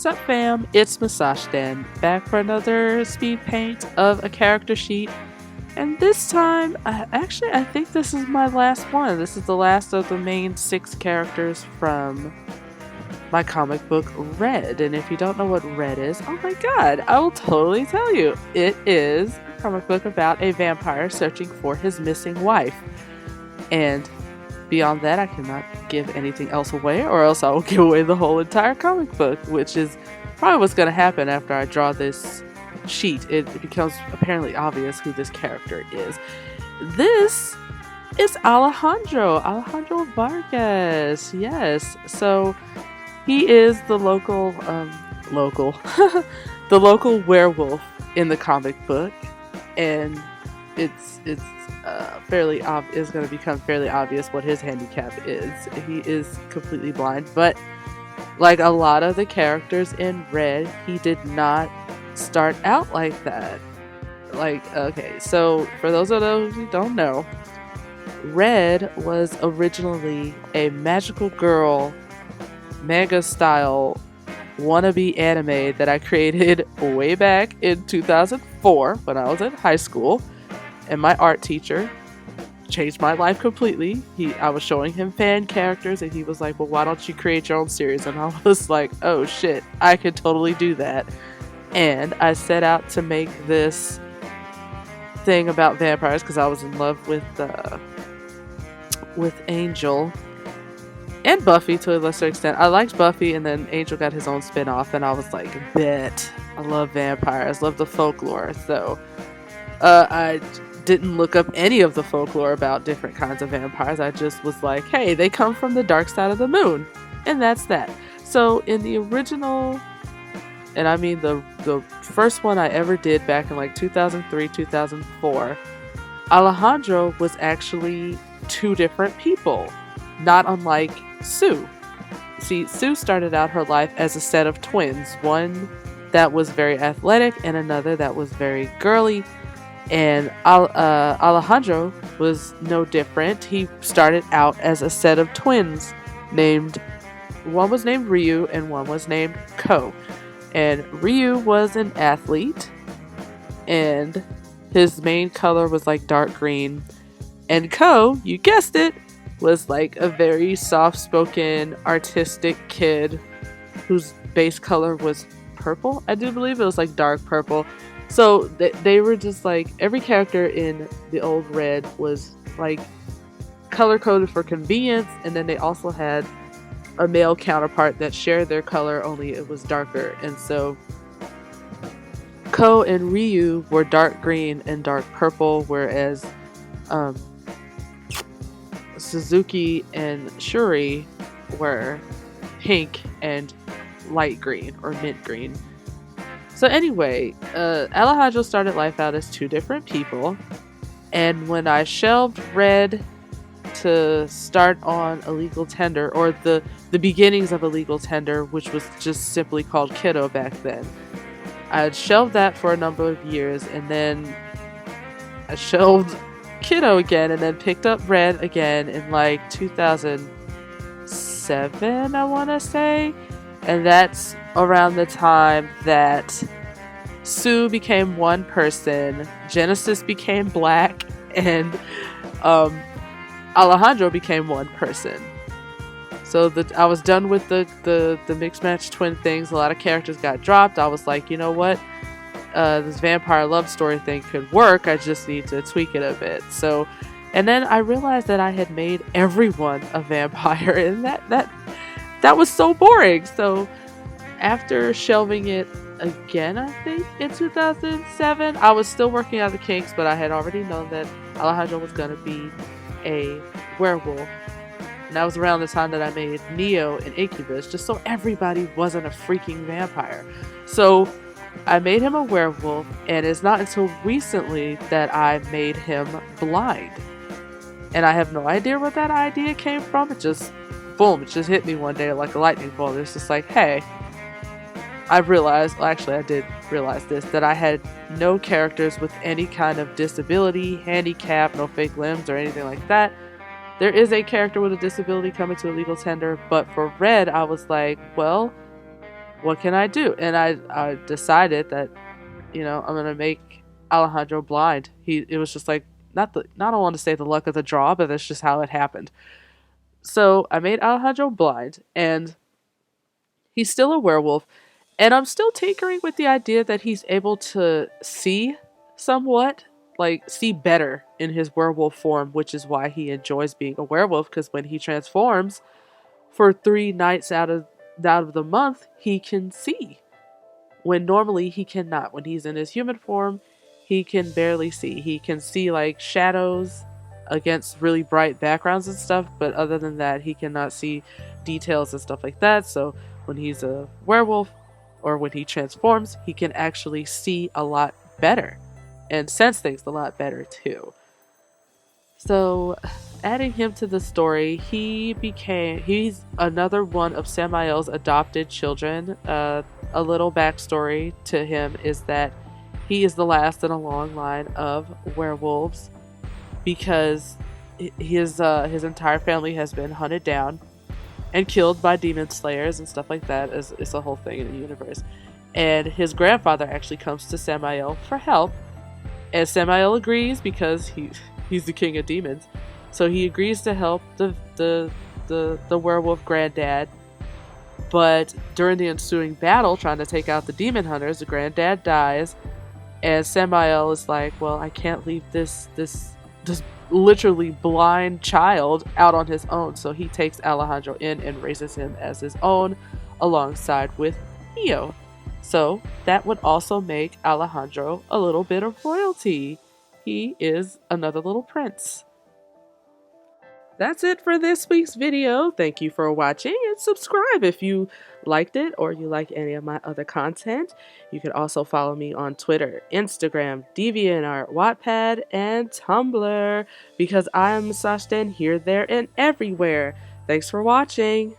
What's up, fam? It's Musashden, back for another speed paint of a character sheet. And this time, I think this is my last one. This is the last of the main 6 characters from my comic book Red. And if you don't know what Red is, oh my god, I will totally tell you. It is a comic book about a vampire searching for his missing wife. And beyond that, I cannot give anything else away, or else I will give away the whole entire comic book, which is probably what's going to happen after I draw this sheet. It becomes apparently obvious who this character is. This is Alejandro Vargas. Yes, so he is the local the local werewolf in the comic book, and it's fairly is going to become fairly obvious what his handicap is. He is completely blind, but like a lot of the characters in Red, he did not start out like that. Okay, so for those of those who don't know, Red was originally a magical girl manga style wannabe anime that I created way back in 2004 when I was in high school. And my art teacher changed my life completely. I was showing him fan characters and he was like, well, why don't you create your own series? And I was like, oh shit, I could totally do that. And I set out to make this thing about vampires because I was in love with Angel and Buffy to a lesser extent. I liked Buffy, and then Angel got his own spin-off, and I was like, bet. I love vampires, love the folklore. So I didn't look up any of the folklore about different kinds of vampires. I just was like, hey, they come from the dark side of the moon. And that's that. So in the original, and I mean the first one I ever did back in like 2003, 2004, Alejandro was actually 2 different people. Not unlike Sue. See, Sue started out her life as a set of twins. One that was very athletic and another that was very girly. And Alejandro was no different. He started out as a set of twins one was named Ryu and one was named Ko. And Ryu was an athlete and his main color was like dark green. And Ko, you guessed it, was like a very soft-spoken, artistic kid whose base color was purple. I do believe it was like dark purple. So they were just like, every character in the old Red was like color-coded for convenience, and then they also had a male counterpart that shared their color, only it was darker. And so Ko and Ryu were dark green and dark purple, whereas Suzuki and Shuri were pink and light green or mint green. So anyway, Alejandro started life out as 2 different people, and when I shelved Red to start on Illegal Tender, or the beginnings of Illegal Tender, which was just simply called Kiddo back then, I had shelved that for a number of years, and then I shelved Kiddo again, and then picked up Red again in like 2007, I want to say. And that's around the time that Sue became one person, Genesis became black, and Alejandro became one person. So I was done with the mixed match twin things. A lot of characters got dropped. I was like, you know what? This vampire love story thing could work. I just need to tweak it a bit. So, and then I realized that I had made everyone a vampire, and that was so boring. So after shelving it again, I think in 2007, I was still working out the kinks, but I had already known that Alejandro was going to be a werewolf. And that was around the time that I made Neo and Incubus, just so everybody wasn't a freaking vampire. So I made him a werewolf, and it's not until recently that I made him blind. And I have no idea where that idea came from. It just, boom, it just hit me one day like a lightning bolt. It's just like, hey, I realized, well, actually I did realize this, that I had no characters with any kind of disability, handicap, no fake limbs or anything like that. There is a character with a disability coming to Illegal Tender, but for Red, I was like, well, what can I do? And I decided that, I'm gonna make Alejandro blind. It was just like, not I want to say the luck of the draw, but that's just how it happened. So I made Alejandro blind, and he's still a werewolf, and I'm still tinkering with the idea that he's able to see somewhat, like see better in his werewolf form, which is why he enjoys being a werewolf, because when he transforms for 3 nights out of the month, he can see. When normally he cannot. When he's in his human form, he can barely see. He can see like shadows against really bright backgrounds and stuff, but other than that, he cannot see details and stuff like that. So when he's a werewolf or when he transforms, he can actually see a lot better and sense things a lot better too. So adding him to the story, he's another one of Samael's adopted children. A little backstory to him is that he is the last in a long line of werewolves because his entire family has been hunted down and killed by demon slayers and stuff like that. It's a whole thing in the universe. And his grandfather actually comes to Samael for help, and Samael agrees because he's the king of demons. So he agrees to help the werewolf granddad. But during the ensuing battle, trying to take out the demon hunters, the granddad dies, and Samael is like, "Well, I can't leave this literally blind child out on his own." So he takes Alejandro in and raises him as his own, alongside with Io. So that would also make Alejandro a little bit of royalty. He is another little prince. That's it for this week's video. Thank you for watching, and subscribe if you liked it or you like any of my other content. You can also follow me on Twitter, Instagram, DeviantArt, Wattpad, and Tumblr, because I am Musashden here, there, and everywhere. Thanks for watching.